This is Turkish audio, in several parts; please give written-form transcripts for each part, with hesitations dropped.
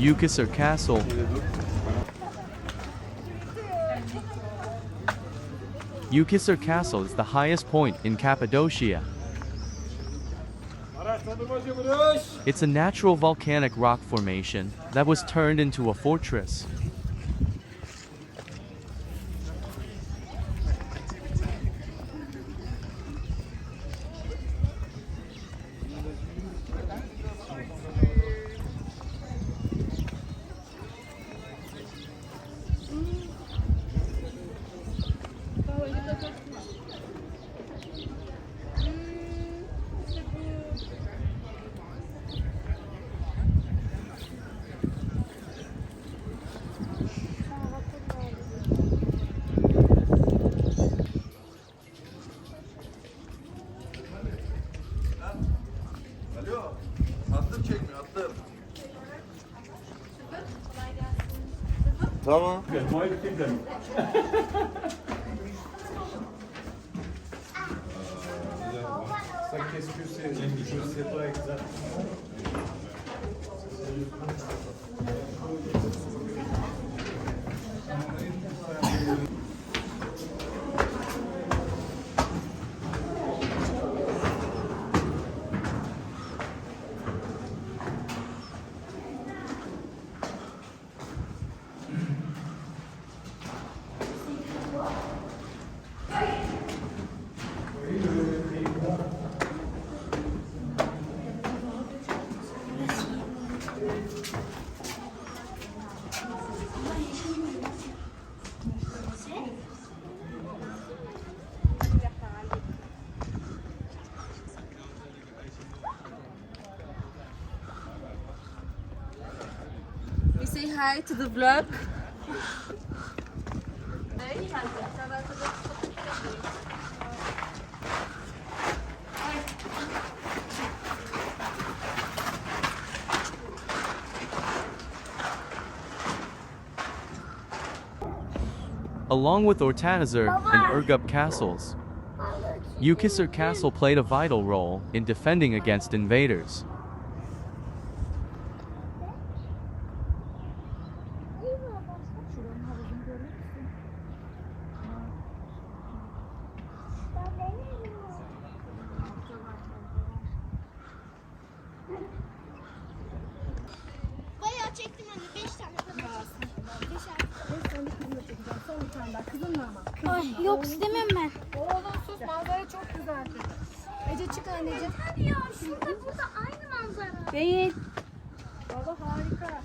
Uchisar Castle. Uchisar Castle is the highest point in Cappadocia. It's a natural volcanic rock formation that was turned into a fortress. Alo, attım çekmiyor, attım. Tamam. We say hi to the vlog. Along with Ortanazar and Urgup castles, Uchisar Castle played a vital role in defending against invaders. Bayağı çektim anne. 5 tane kadar. Son bir tane daha. Kızınla ama. Ay yok istemiyorum ben. Oğlum sus, manzara çok güzel. Ece çık anneciğim. Hadi ya şurada burada aynı manzara. Değil. Baba harika.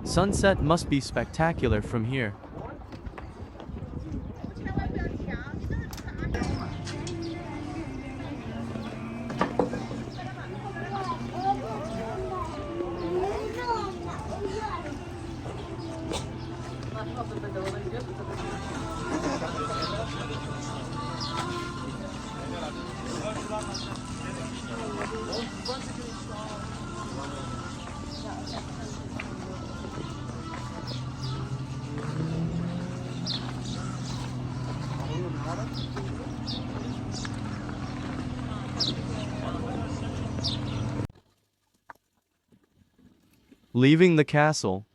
Sunset must be spectacular from here. Leaving the castle,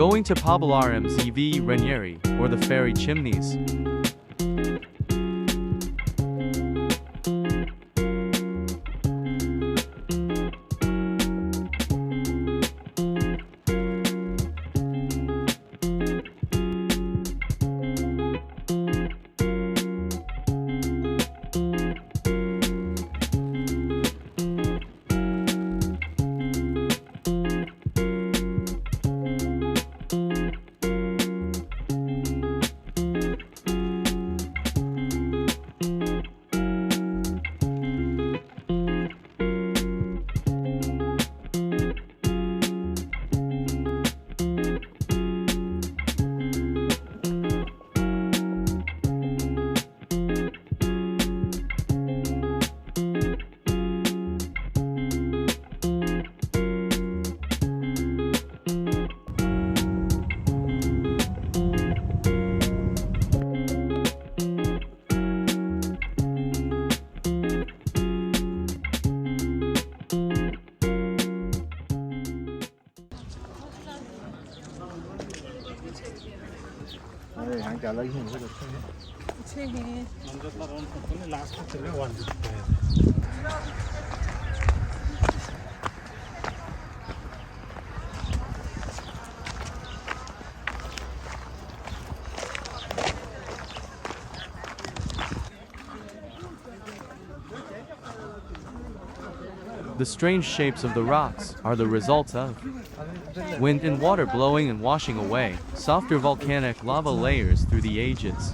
going to Pabalarm ZV Ranieri, or the Fairy Chimneys. The strange shapes of the rocks are the result of wind and water blowing and washing away softer volcanic lava layers through the ages.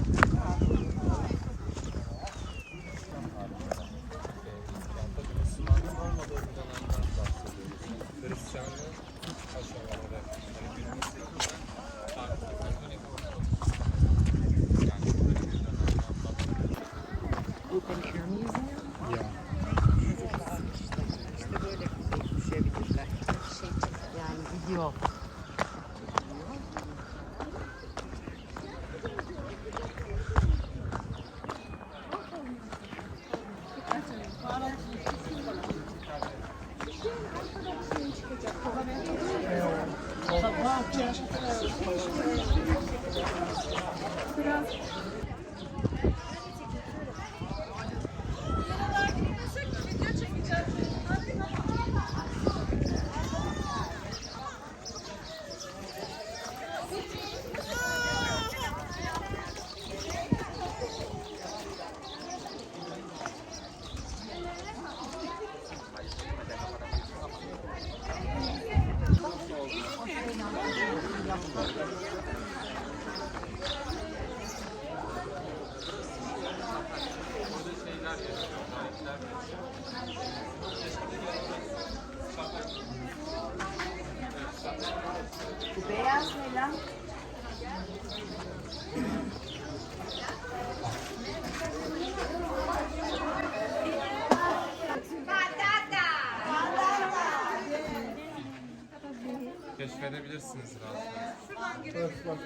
Keşfedebilirsiniz rahatlıkla.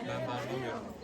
Ben anlamıyorum.